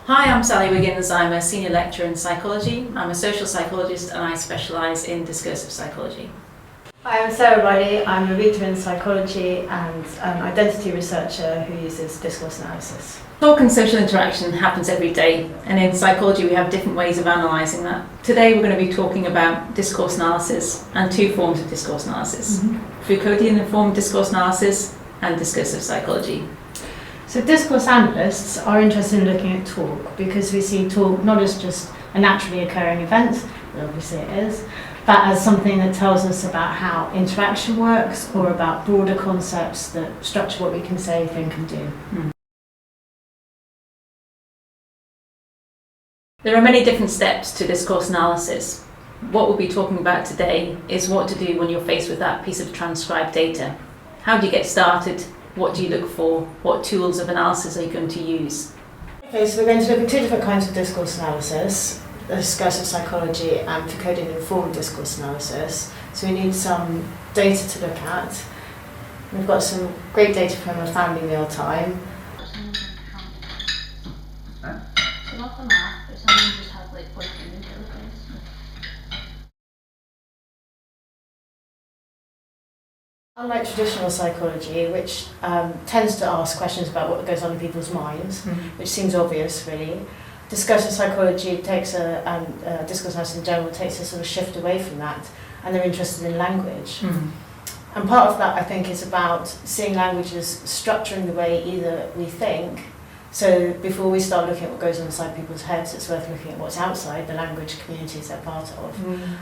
Hi, I'm Sally Wiggins. I'm a senior lecturer in psychology. I'm a social psychologist and I specialise in discursive psychology. Hi, I'm Sarah Riley. I'm a reader in psychology and an identity researcher who uses discourse analysis. Talk and social interaction happens every day, and in psychology we have different ways of analysing that. Today we're going to be talking about discourse analysis and two forms of discourse analysis. Foucauldian informed discourse analysis and discursive psychology. So discourse analysts are interested in looking at talk because we see talk not as just a naturally occurring event, but obviously it is, but as something that tells us about how interaction works or about broader concepts that structure what we can say, think and do. There are many different steps to discourse analysis. What we'll be talking about today is what to do when you're faced with that piece of transcribed data. How do you get started? What do you look for? What tools of analysis are you going to use? Okay, so we're going to look at two different kinds of discourse analysis, discursive psychology and Foucauldian informed discourse analysis. So we need some data to look at. We've got some great data from a family meal time. So not the math, but someone just have like working intelligence. Unlike traditional psychology, which tends to ask questions about what goes on in people's minds, which seems obvious really, discursive psychology takes discourse analysis in general takes a sort of shift away from that, and they're interested in language. And part of that, I think, is about seeing language as structuring the way either we think. So before we start looking at what goes on inside people's heads, it's worth looking at what's outside the language communities they're part of.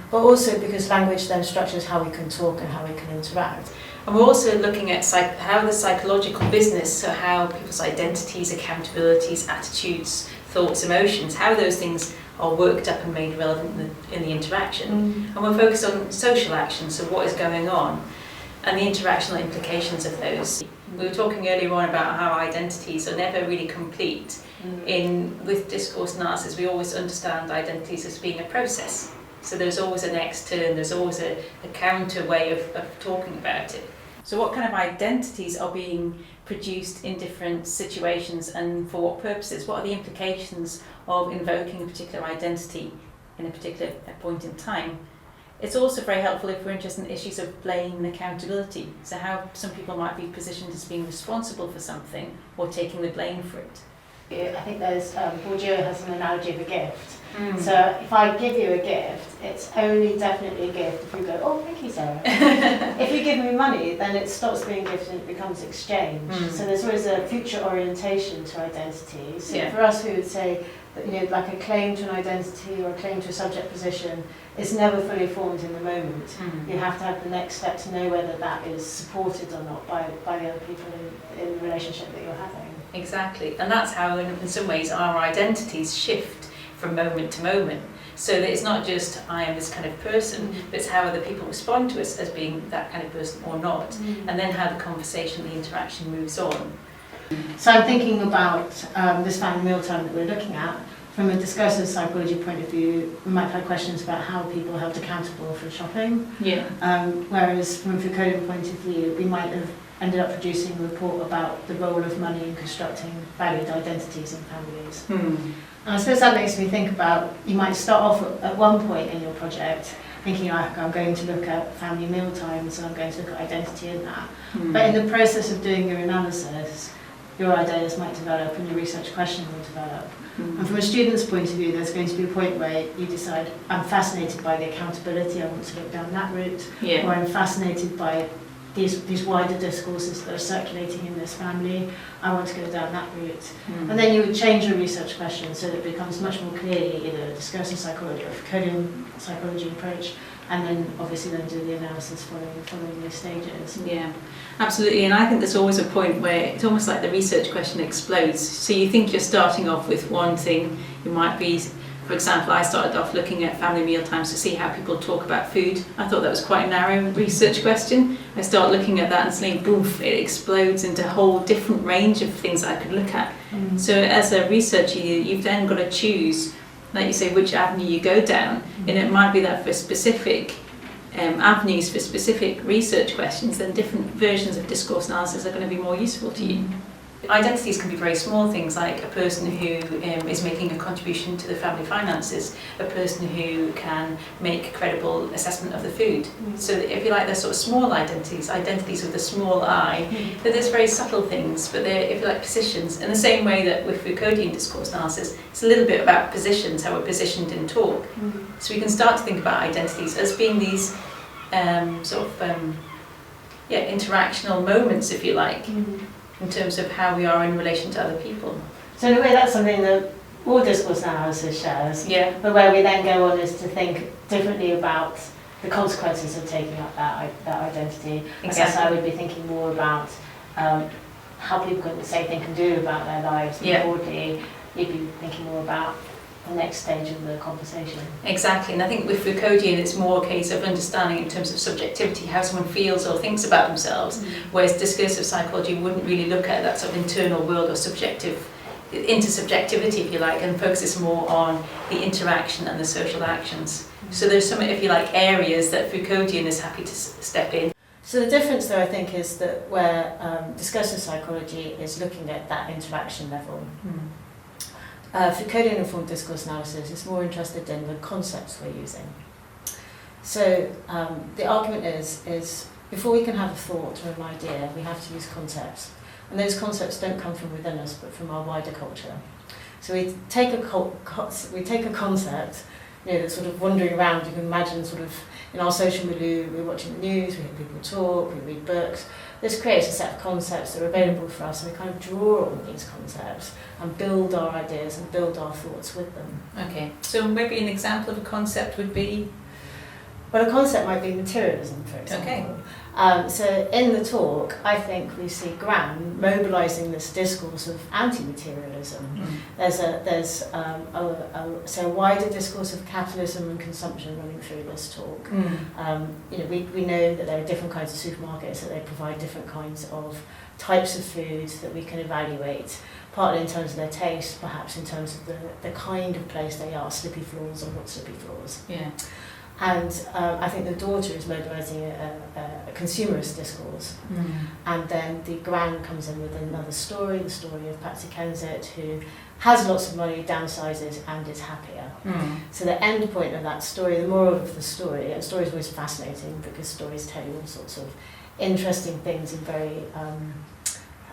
But also because language then structures how we can talk and how we can interact. And we're also looking at how the psychological business, so how people's identities, accountabilities, attitudes, thoughts, emotions, how those things are worked up and made relevant in the interaction. And we're focused on social action, so what is going on, and the interactional implications of those. We were talking earlier on about how identities are never really complete. With discourse analysis, we always understand identities as being a process. So there's always a next turn, there's always a counter way of talking about it. So what kind of identities are being produced in different situations and for what purposes? What are the implications of invoking a particular identity in a particular point in time? It's also very helpful if we're interested in issues of blame and accountability. So how some people might be positioned as being responsible for something or taking the blame for it. I think there's, Bourdieu has an analogy of a gift. So if I give you a gift, it's only definitely a gift if you go, oh, thank you, Sarah. If you give me money, then it stops being a gift and it becomes exchange. So there's always a future orientation to identity. So for us, we would say that, like a claim to an identity or a claim to a subject position is never fully formed in the moment. You have to have the next step to know whether that is supported or not by the other people in the relationship that you're having. Exactly, and that's how in some ways our identities shift from moment to moment. So that it's not just I am this kind of person, but it's how other people respond to us as being that kind of person or not, and then how the conversation, the interaction moves on. So I'm thinking about this family mealtime that we're looking at. From a discursive psychology point of view, we might have questions about how people are held accountable for shopping. Whereas from a Foucauldian point of view, we might have ended up producing a report about the role of money in constructing valued identities in families. And I suppose that makes me think about, you might start off at one point in your project thinking, I'm going to look at family meal times and I'm going to look at identity in that. But in the process of doing your analysis, your ideas might develop and your research question will develop. And from a student's point of view, there's going to be a point where you decide, I'm fascinated by the accountability, I want to look down that route, or I'm fascinated by these wider discourses that are circulating in this family, I want to go down that route. And then you would change your research question so that it becomes much more clearly either a discursive psychology or a Foucauldian psychology approach, and then obviously then do the analysis following these stages. Yeah, absolutely, and I think there's always a point where it's almost like the research question explodes. So you think you're starting off with one thing, you might be, for example, I started off looking at family meal times to see how people talk about food. I thought that was quite a narrow research question. I start looking at that and suddenly, boof, it explodes into a whole different range of things I could look at. So as a researcher, you've then got to choose, like you say, which avenue you go down. And it might be that for specific avenues, for specific research questions, then different versions of discourse analysis are going to be more useful to you. Identities can be very small things, like a person who is making a contribution to the family finances, a person who can make a credible assessment of the food. So if you like, they're sort of small identities with a small I, but there's very subtle things, but they're, if you like, positions. In the same way that with Foucauldian discourse analysis, it's a little bit about positions, how we're positioned in talk. So we can start to think about identities as being these interactional moments, if you like, in terms of how we are in relation to other people. So in a way, that's something that all discourse analysis shares. Yeah. But where we then go on is to think differently about the consequences of taking up that identity. Exactly. I guess I would be thinking more about how people can say, think and do about their lives. Yeah. Broadly, you'd be thinking more about the next stage of the conversation. Exactly, and I think with Foucauldian it's more a case of understanding in terms of subjectivity, how someone feels or thinks about themselves, whereas discursive psychology wouldn't really look at that sort of internal world or intersubjectivity, if you like, and focuses more on the interaction and the social actions. So there's some, if you like, areas that Foucauldian is happy to step in. So the difference though, I think, is that where discursive psychology is looking at that interaction level, Foucauldian informed discourse analysis is more interested in the concepts we're using. So the argument is before we can have a thought or an idea, we have to use concepts. And those concepts don't come from within us, but from our wider culture. So we take a concept, that's sort of wandering around. You can imagine sort of in our social milieu, we're watching the news, we hear people talk, we read books. This creates a set of concepts that are available for us, and we kind of draw on these concepts and build our ideas and build our thoughts with them. Okay, so maybe an example of a concept would be? Well, a concept might be materialism, for example. Okay. So in the talk, I think we see Gran mobilising this discourse of anti-materialism. There's a wider discourse of capitalism and consumption running through this talk. We know that there are different kinds of supermarkets, that they provide different kinds of types of food that we can evaluate, partly in terms of their taste, perhaps in terms of the kind of place they are, slippy floors or not slippy floors. Yeah. And I think the daughter is mobilising a consumerist discourse. And then the Gran comes in with another story, the story of Patsy Kensit, who has lots of money, downsizes, and is happier. So the end point of that story, the moral of the story, and story is always fascinating because stories tell you all sorts of interesting things in very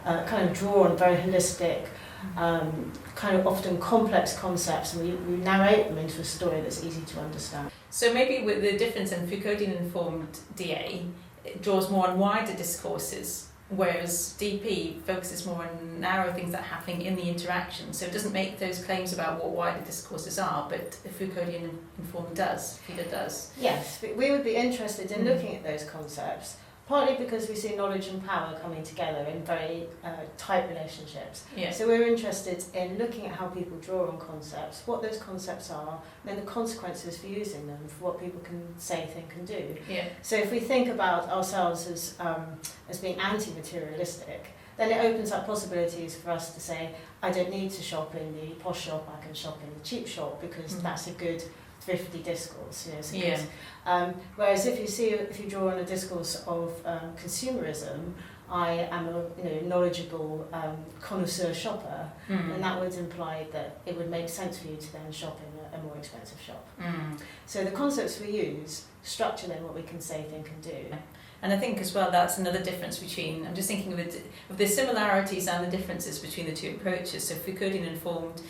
kind of drawn, very holistic, kind of often complex concepts, and we narrate them into a story that's easy to understand. So maybe with the difference in Foucauldian informed DA, it draws more on wider discourses, whereas DP focuses more on narrow things that are happening in the interaction. So it doesn't make those claims about what wider discourses are, but Foucauldian informed does, FIDA does. Yes, we would be interested in looking at those concepts, partly because we see knowledge and power coming together in very tight relationships. Yeah. So we're interested in looking at how people draw on concepts, what those concepts are, and then the consequences for using them, for what people can say, think and do. Yeah. So if we think about ourselves as being anti-materialistic, then it opens up possibilities for us to say, I don't need to shop in the posh shop, I can shop in the cheap shop because that's a good thrifty discourse, whereas if you draw on a discourse of consumerism, I am a knowledgeable connoisseur shopper, and that would imply that it would make sense for you to then shop in a more expensive shop. So the concepts we use structure then what we can say, think and do. And I think as well that's another difference between, I'm just thinking of the similarities and the differences between the two approaches. So Foucauldian informed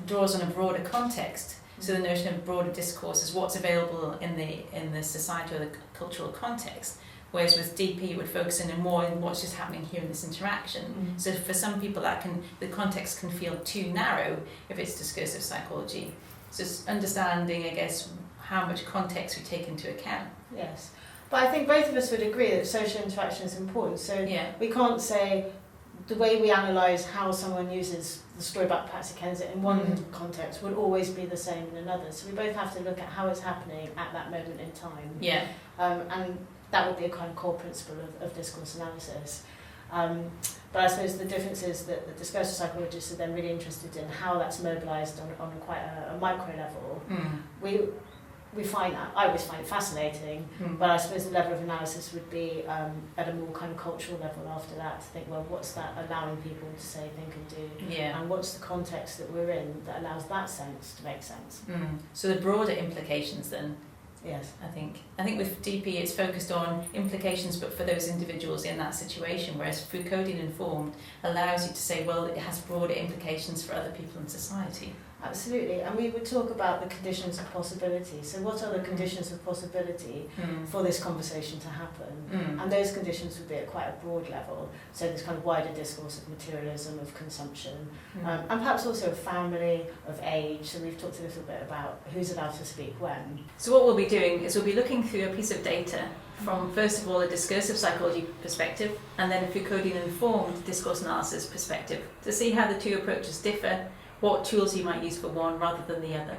draws on a broader context. So the notion of broader discourse is what's available in the society or the cultural context, whereas with DP it would focus in more on what's just happening here in this interaction. So for some people the context can feel too narrow if it's discursive psychology. So it's understanding, I guess, how much context we take into account. Yes, but I think both of us would agree that social interaction is important. So we can't say the way we analyse how someone uses the story about Patsy Kensit in one context would always be the same in another. So we both have to look at how it's happening at that moment in time. Yeah. And that would be a kind of core principle of discourse analysis. But I suppose the difference is that the discursive psychologists are then really interested in how that's mobilised on quite a micro level. I always find it fascinating, but I suppose the level of analysis would be at a more kind of cultural level after that, to think, well, what's that allowing people to say, think and do, and what's the context that we're in that allows that sense to make sense. So the broader implications then. Yes. I think with DP it's focused on implications but for those individuals in that situation, whereas Foucauldian informed allows you to say, well, it has broader implications for other people in society. Absolutely, and we would talk about the conditions of possibility. So what are the conditions of possibility for this conversation to happen? And those conditions would be at quite a broad level. So this kind of wider discourse of materialism, of consumption, and perhaps also of family, of age. So we've talked a little bit about who's allowed to speak when. So what we'll be doing is we'll be looking through a piece of data from, first of all, a discursive psychology perspective, and then a Foucauldian informed discourse analysis perspective, to see how the two approaches differ, what tools you might use for one rather than the other.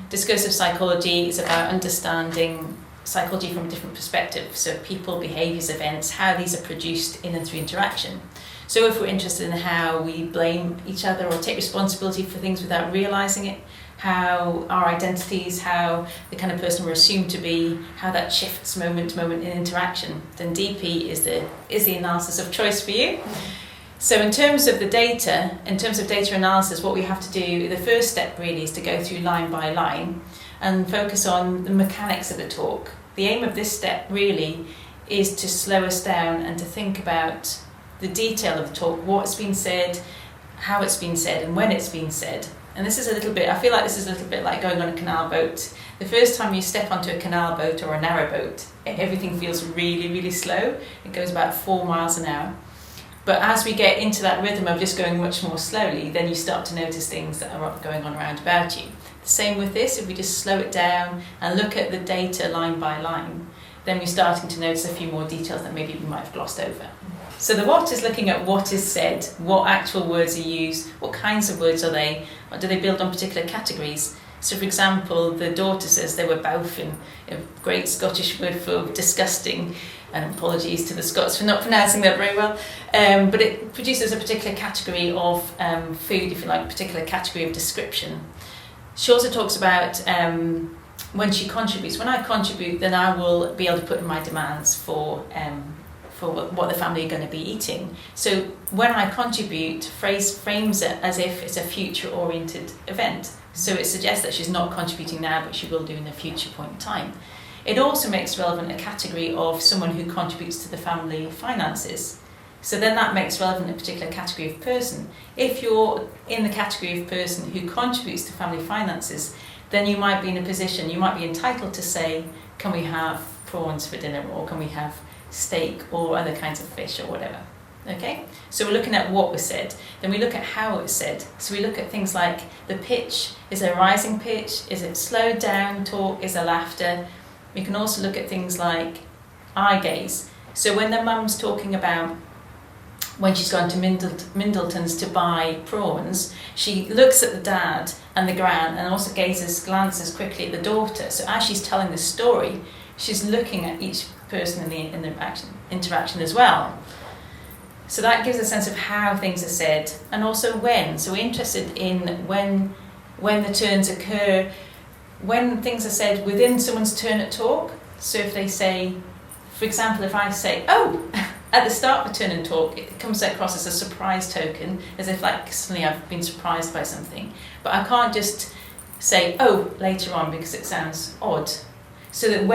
Discursive psychology is about understanding psychology from a different perspective, so people, behaviours, events, how these are produced in and through interaction. So if we're interested in how we blame each other or take responsibility for things without realising it, how our identities, how the kind of person we're assumed to be, how that shifts moment to moment in interaction, then DP is the analysis of choice for you. So in terms of data analysis, what we have to do, the first step really is to go through line by line and focus on the mechanics of the talk. The aim of this step really is to slow us down and to think about the detail of the talk, what's been said, how it's been said, and when it's been said. And I feel like this is a little bit like going on a canal boat. The first time you step onto a canal boat or a narrow boat, everything feels really, really slow. It goes about 4 miles an hour. But as we get into that rhythm of just going much more slowly, then you start to notice things that are going on around about you. The same with this, if we just slow it down and look at the data line by line, then we're starting to notice a few more details that maybe we might have glossed over. So the what is looking at what is said, what actual words are used, what kinds of words are they, or do they build on particular categories? So for example, the daughter says they were bouffing, a great Scottish word for disgusting, and apologies to the Scots for not pronouncing that very well, but it produces a particular category of food, if you like, a particular category of description. She also talks about when she contributes. When I contribute, then I will be able to put in my demands for what the family are going to be eating. So when I contribute, frames it as if it's a future-oriented event. So it suggests that she's not contributing now, but she will do in a future point in time. It also makes relevant a category of someone who contributes to the family finances. So then that makes relevant a particular category of person. If you're in the category of person who contributes to family finances, then you might be in a position, you might be entitled to say, can we have prawns for dinner, or can we have steak or other kinds of fish or whatever. Okay, so we're looking at what was said. Then we look at how it was said. So we look at things like the pitch. Is it a rising pitch? Is it slowed down talk? Is there laughter? We can also look at things like eye gaze. So when the mum's talking about when she's gone to Mindleton's to buy prawns, she looks at the dad and the gran and also glances quickly at the daughter. So as she's telling the story, she's looking at each person in the interaction as well. So that gives a sense of how things are said, and also when. So we're interested in when the turns occur, when things are said within someone's turn at talk. So if they say, for example, if I say, oh, at the start of a turn and talk, it comes across as a surprise token, as if like suddenly I've been surprised by something. But I can't just say, oh, later on, because it sounds odd. So that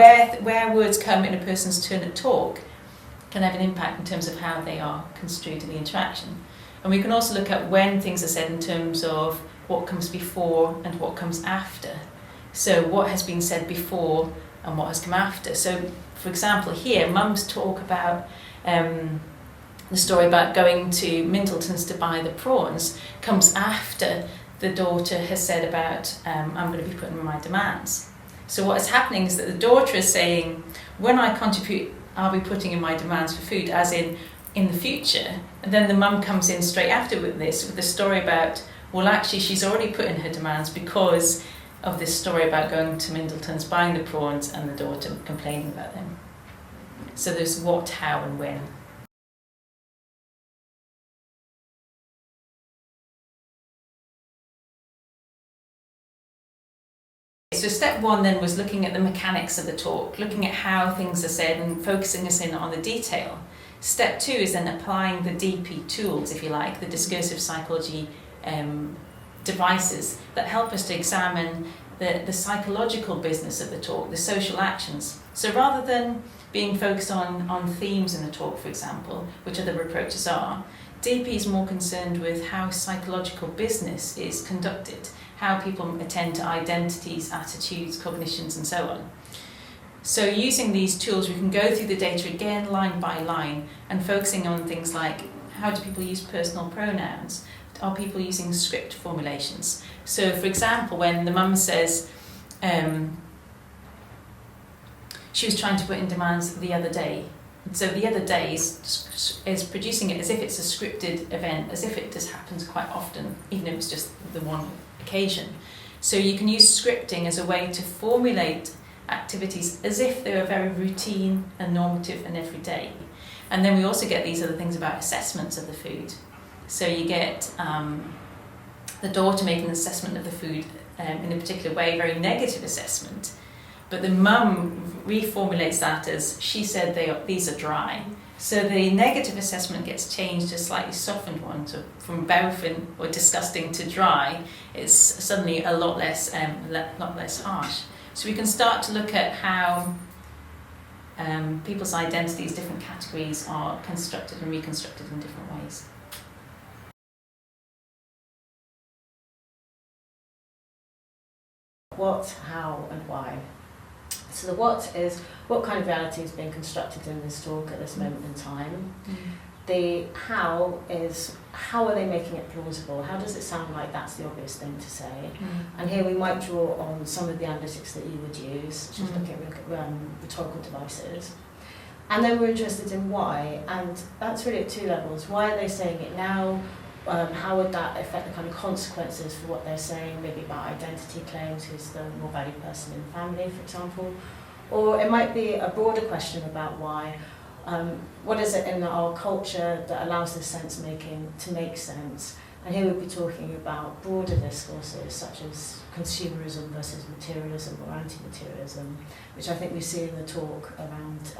where words come in a person's turn at talk can have an impact in terms of how they are construed in the interaction. And we can also look at when things are said in terms of what comes before and what comes after. So what has been said before and what has come after. So, for example, here, mums talk about the story about going to Middleton's to buy the prawns comes after the daughter has said about, I'm going to be putting in my demands. So what is happening is that the daughter is saying, when I contribute, I'll be putting in my demands for food, as in the future. And then the mum comes in straight after with the story about, well, actually, she's already put in her demands because of this story about going to Middleton's, buying the prawns, and the daughter complaining about them. So there's what, how, and when. So step one then was looking at the mechanics of the talk, looking at how things are said and focusing us in on the detail. Step two is then applying the DP tools, if you like, the discursive psychology devices that help us to examine the psychological business of the talk, the social actions. So rather than being focused on themes in the talk, for example, which other approaches are, DP is more concerned with how psychological business is conducted, how people attend to identities, attitudes, cognitions, and so on. So using these tools, we can go through the data again, line by line, and focusing on things like, how do people use personal pronouns? Are people using script formulations? So, for example, when the mum says, she was trying to put in demands the other day. So the other day is producing it as if it's a scripted event, as if it just happens quite often, even if it's just the one occasion. So you can use scripting as a way to formulate activities as if they were very routine and normative and everyday. And then we also get these other things about assessments of the food. So you get the daughter making an assessment of the food in a particular way, very negative assessment, but the mum reformulates that as, she said these are dry. So the negative assessment gets changed to a slightly softened one, so from boufing or disgusting to dry. It's suddenly a lot less harsh. So we can start to look at how people's identities, different categories, are constructed and reconstructed in different ways. What, how, and why. So the what is, what kind of reality is being constructed in this talk at this moment in time? The how is, how are they making it plausible? How does it sound like that's the obvious thing to say? And here we might draw on some of the analytics that you would use, such as looking at rhetorical devices. And then we're interested in why, and that's really at two levels. Why are they saying it now? How would that affect the kind of consequences for what they're saying, maybe about identity claims, who's the more valued person in the family, for example? Or it might be a broader question about why. What is it in our culture that allows this sense-making to make sense? And here we'll be talking about broader discourses, such as consumerism versus materialism or anti-materialism, which I think we see in the talk around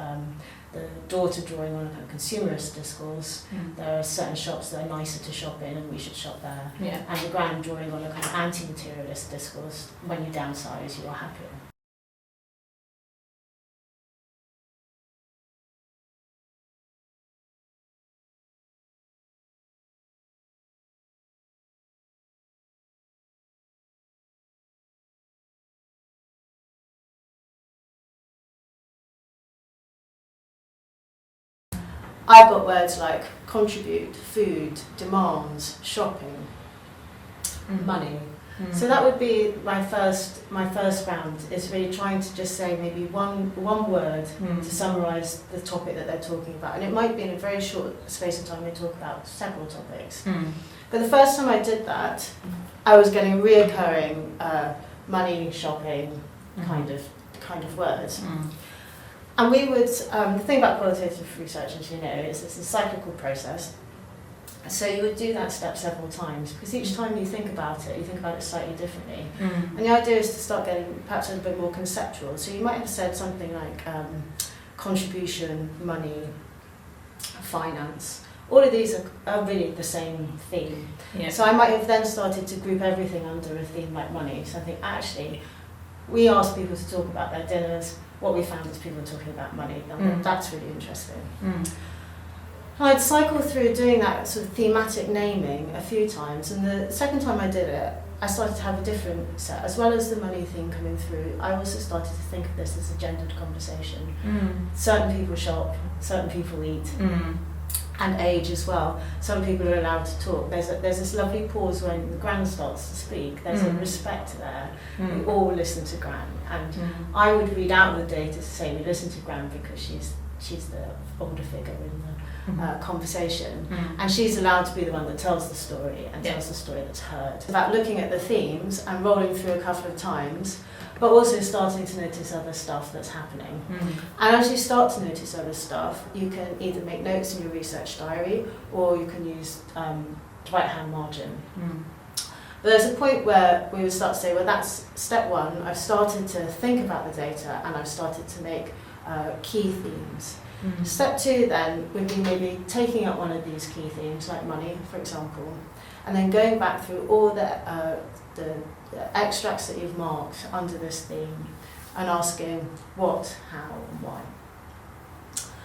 the daughter drawing on a kind of consumerist discourse. There are certain shops that are nicer to shop in and we should shop there. And the grand drawing on a kind of anti-materialist discourse, when you downsize, you are happier. I've got words like contribute, food, demands, shopping, money. So that would be my first round, is really trying to just say maybe one word to summarise the topic that they're talking about. And it might be in a very short space of time they talk about several topics. But the first time I did that, I was getting reoccurring money, shopping kind of words. And we would, the thing about qualitative research, as you know, is it's a cyclical process. So you would do that step several times, because each time you think about it slightly differently. And the idea is to start getting perhaps a little bit more conceptual. So you might have said something like contribution, money, finance. All of these are really the same theme. So I might have then started to group everything under a theme like money. So I think actually, we ask people to talk about their dinners. What we found is people are talking about money. That's really interesting. I'd cycled through doing that sort of thematic naming a few times, and the second time I did it, I started to have a different set. As well as the money theme coming through, I also started to think of this as a gendered conversation. Certain people shop, certain people eat, and age as well. Some people are allowed to talk. There's this lovely pause when the Gran starts to speak. There's a respect there. We all listen to Gran, and I would read out the data to say we listen to Gran because she's the older figure in the conversation, and she's allowed to be the one that tells the story and tells the story that's heard. It's about looking at the themes and rolling through a couple of times, but also starting to notice other stuff that's happening. And as you start to notice other stuff, you can either make notes in your research diary, or you can use right-hand margin. But there's a point where we would start to say, well, that's step one. I've started to think about the data, and I've started to make key themes. Step two then would be maybe taking up one of these key themes, like money, for example, and then going back through all the extracts that you've marked under this theme and asking what, how, and why.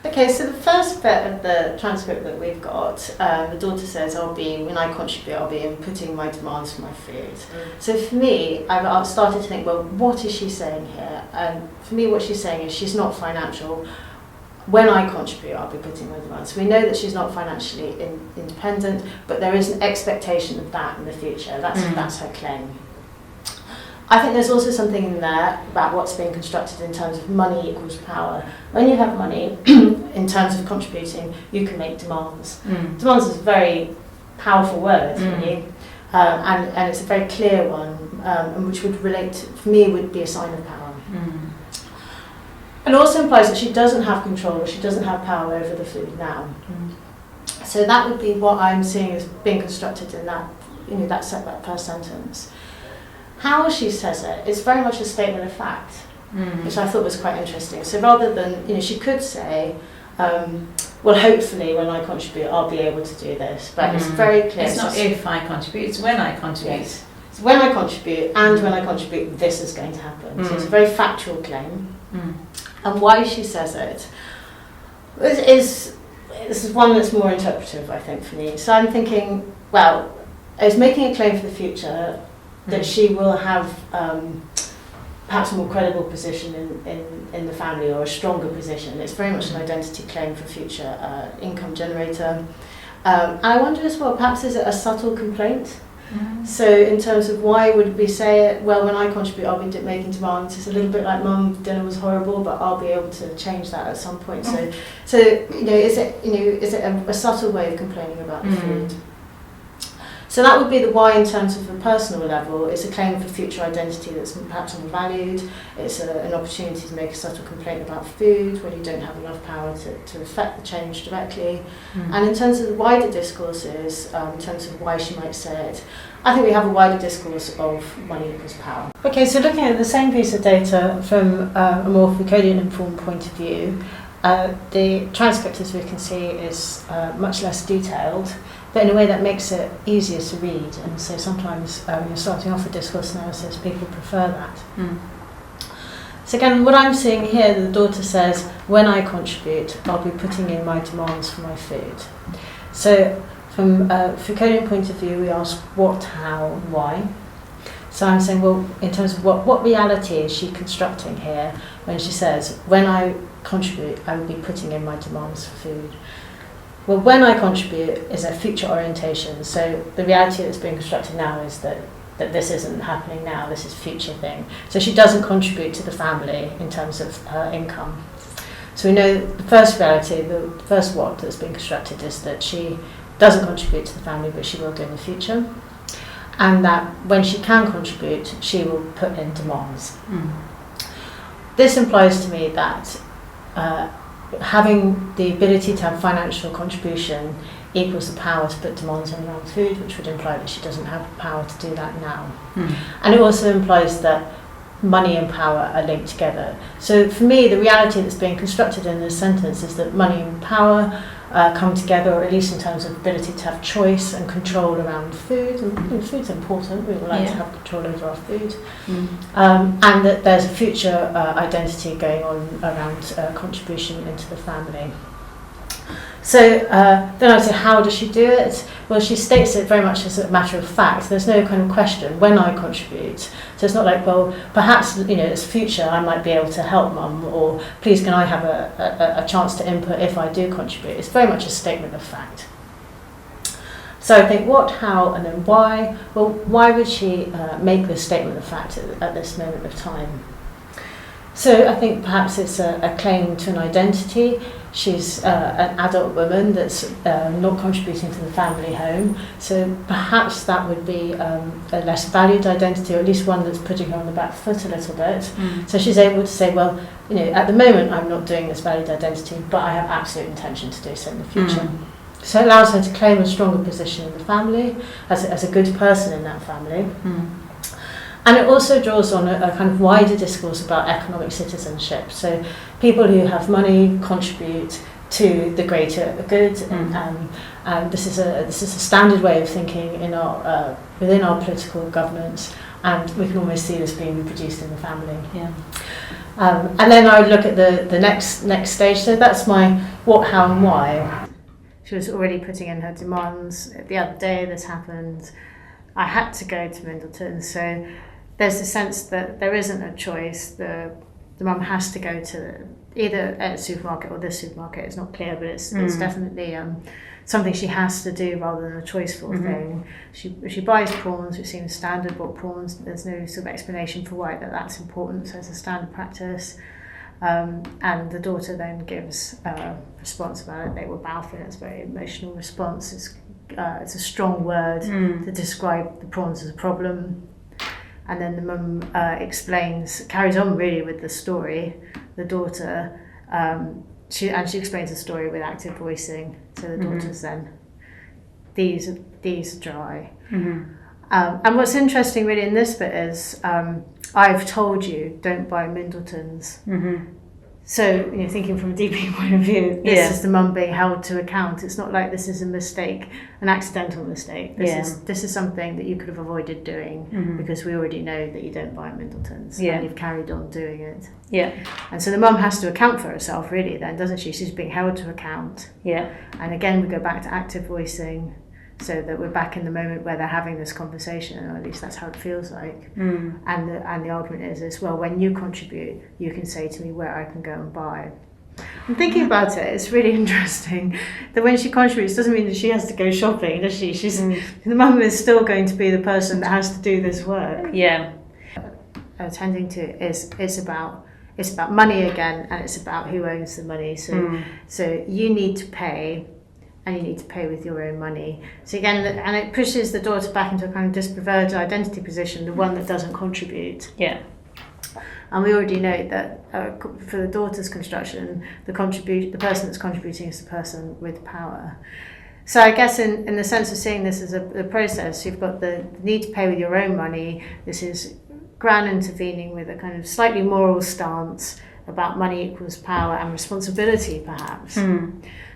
Okay, so the first bit of the transcript that we've got, the daughter says, when I contribute, I'll be inputting my demands for my food. So for me, I've started to think, well, what is she saying here? And for me, what she's saying is she's not financial. When I contribute, I'll be putting my demands. So we know that she's not financially independent, but there is an expectation of that in the future. That's her claim. I think there's also something in there about what's being constructed in terms of money equals power. When you have money, in terms of contributing, you can make demands. Demands is a very powerful word, really, and it's a very clear one, and which would relate to, for me, would be a sign of power. It also implies that she doesn't have control, or she doesn't have power over the food now. So that would be what I'm seeing as being constructed in that, that first sentence. How she says it is very much a statement of fact, which I thought was quite interesting. So rather than, she could say, well, hopefully when I contribute, I'll be able to do this. But it's very clear. It's not if I contribute, it's when I contribute. Yes. It's when I contribute, and when I contribute, this is going to happen. So it's a very factual claim. And why she says it is one that's more interpretive, I think, for me. So I'm thinking, well, it's making a claim for the future that she will have perhaps a more credible position in the family, or a stronger position. It's very much an identity claim for future income generator. And I wonder as well, perhaps is it a subtle complaint? So in terms of why would we say it, well, when I contribute, I'll be making demands. It's a little bit like, Mum, dinner was horrible, but I'll be able to change that at some point. So is it a subtle way of complaining about the food? So that would be the why in terms of a personal level. It's a claim for future identity that's perhaps undervalued. It's an opportunity to make a subtle complaint about food when you don't have enough power to affect the change directly. And in terms of the wider discourses, in terms of why she might say it, I think we have a wider discourse of money equals power. Okay, so looking at the same piece of data from a more Foucauldian-informed point of view, the transcript, as we can see, is much less detailed, but in a way that makes it easier to read. And so sometimes when you're starting off a discourse analysis, people prefer that. So again, what I'm seeing here, the daughter says, when I contribute, I'll be putting in my demands for my food. So from a Foucauldian point of view, we ask what, how, why. So I'm saying, well, in terms of what reality is she constructing here when she says, when I contribute, I will be putting in my demands for food. Well, when I contribute is a future orientation. So the reality that's being constructed now is that this isn't happening now, this is a future thing. So she doesn't contribute to the family in terms of her income. So we know the first reality, the first what that's being constructed is that she doesn't contribute to the family, but she will do in the future. And that when she can contribute, she will put in demands. This implies to me that having the ability to have financial contribution equals the power to put demands in around food, which would imply that she doesn't have the power to do that now. And it also implies that money and power are linked together. So for me, the reality that's being constructed in this sentence is that money and power come together, or at least in terms of ability to have choice and control around food. And food's important, we would like to have control over our food. And that there's a future identity going on around contribution into the family. So then I say, how does she do it? Well, she states it very much as a matter of fact. There's no kind of question when I contribute. So it's not like, well, perhaps, as future I might be able to help mum, or please can I have a chance to input if I do contribute. It's very much a statement of fact. So I think what, how, and then why. Well, why would she make this statement of fact at this moment of time? So I think perhaps it's a claim to an identity. She's an adult woman that's not contributing to the family home. So perhaps that would be a less valued identity, or at least one that's putting her on the back foot a little bit. So she's able to say, well, at the moment I'm not doing this valued identity, but I have absolute intention to do so in the future. So it allows her to claim a stronger position in the family, as a good person in that family. And it also draws on a kind of wider discourse about economic citizenship. So people who have money contribute to the greater good, and this is a standard way of thinking in our within our political governance, and we can almost see this being reproduced in the family. And then I would look at the next stage. So that's my what, how, and why. She was already putting in her demands. The other day this happened. I had to go to Middleton, so there's a sense that there isn't a choice. The mum has to go to either a supermarket or this supermarket. It's not clear, but it's definitely something she has to do rather than a choiceful thing. She buys prawns, which seems standard, bought prawns. There's no sort of explanation for why that's important, so it's a standard practice. And the daughter then gives a response about it. They were baffled. It's a very emotional response. It's a strong word to describe the prawns as a problem. And then the mum carries on really with the story. The daughter, she explains the story with active voicing. So the daughter's then, these are dry. And what's interesting really in this bit is, I've told you, don't buy Middletons. So, thinking from a DP point of view, this is the mum being held to account. It's not like this is a mistake, an accidental mistake. This is something that you could have avoided doing because we already know that you don't buy Middletons and you've carried on doing it. And so the mum has to account for herself really then, doesn't she? She's being held to account. And again, we go back to active voicing, so that we're back in the moment where they're having this conversation, or at least that's how it feels like. And the argument is, well, when you contribute, you can say to me where I can go and buy. I'm thinking about it, it's really interesting that when she contributes, doesn't mean that she has to go shopping, does she? The mum is still going to be the person that has to do this work. Attending to it's about money again, and it's about who owns the money. So you need to pay, and you need to pay with your own money. So again, and it pushes the daughter back into a kind of dispreferred identity position, the one that doesn't contribute. And we already know that for the daughter's construction, the person that's contributing is the person with power. So I guess in the sense of seeing this as a process, you've got the need to pay with your own money. This is Gran intervening with a kind of slightly moral stance about money equals power and responsibility, perhaps.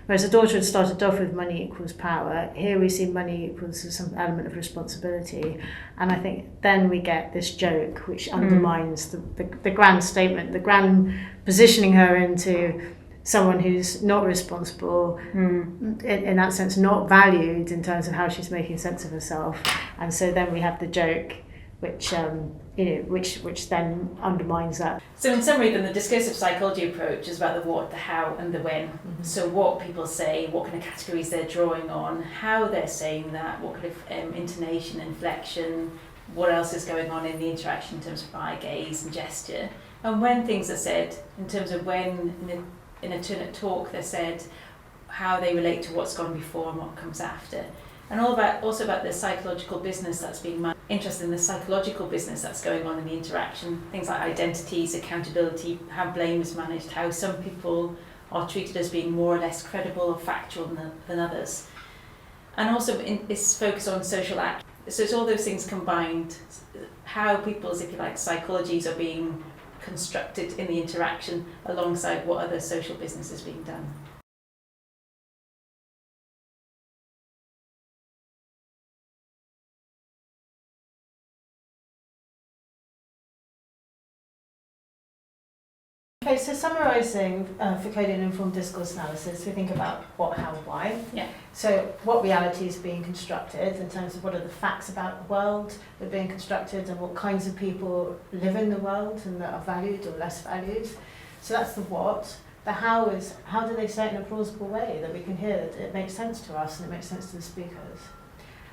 Whereas the daughter had started off with money equals power, here we see money equals some element of responsibility. And I think then we get this joke which undermines the grand statement, the grand positioning her into someone who's not responsible, in that sense not valued in terms of how she's making sense of herself. And so then we have the joke which then undermines that. So in summary then, the discursive psychology approach is about the what, the how and the when. So what people say, what kind of categories they're drawing on, how they're saying that, what kind of intonation, inflection, what else is going on in the interaction in terms of eye gaze and gesture. And when things are said, in terms of when in a turn-up talk they're said, how they relate to what's gone before and what comes after. And also about the psychological business that's being interested in the psychological business that's going on in the interaction, things like identities, accountability, how blame is managed, how some people are treated as being more or less credible or factual than others. And also it's focused on social act. So it's all those things combined, how people's, if you like, psychologies are being constructed in the interaction alongside what other social business is being done. Okay, so summarising Foucauldian-informed discourse analysis, we think about what, how, why. Yeah. So what reality is being constructed in terms of what are the facts about the world that are being constructed and what kinds of people live in the world and that are valued or less valued. So that's the what. The how is, how do they say it in a plausible way that we can hear that it makes sense to us and it makes sense to the speakers.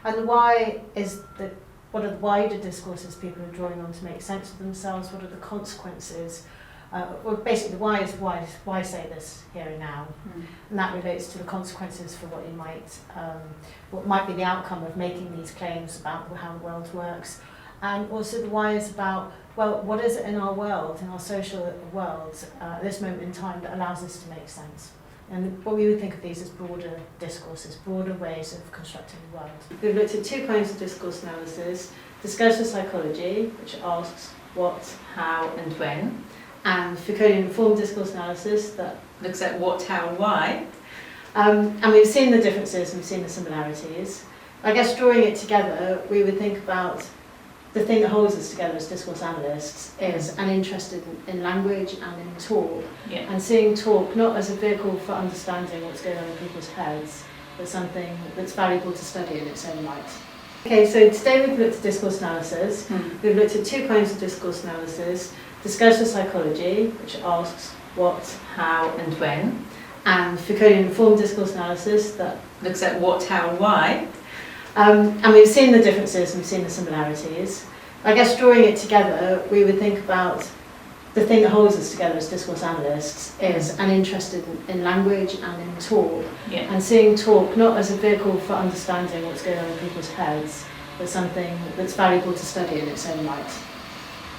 And the why is that what are the wider discourses people are drawing on to make sense of themselves, what are the consequences. Well, basically, the why is why say this here and now, and that relates to the consequences for what you might, what might be the outcome of making these claims about how the world works, and also the why is about, well, what is it in our world, in our social world, at this moment in time that allows this to make sense. And what we would think of these as broader discourses, broader ways of constructing the world. We've looked at two kinds of discourse analysis: discursive psychology, which asks what, how, and when, and Foucauldian-informed discourse analysis that looks at what, how, and why. And we've seen the differences and we've seen the similarities. I guess drawing it together, we would think about the thing that holds us together as discourse analysts is an interest in language and in talk, and seeing talk not as a vehicle for understanding what's going on in people's heads, but something that's valuable to study in its own right. Okay, so today we've looked at discourse analysis. We've looked at two kinds of discourse analysis: discursive psychology, which asks what, how, and when, and Foucauldian-informed discourse analysis that looks at what, how, and why. And we've seen the differences and we've seen the similarities. I guess drawing it together, we would think about the thing that holds us together as discourse analysts is an interest in language and in talk, and seeing talk not as a vehicle for understanding what's going on in people's heads, but something that's valuable to study in its own right.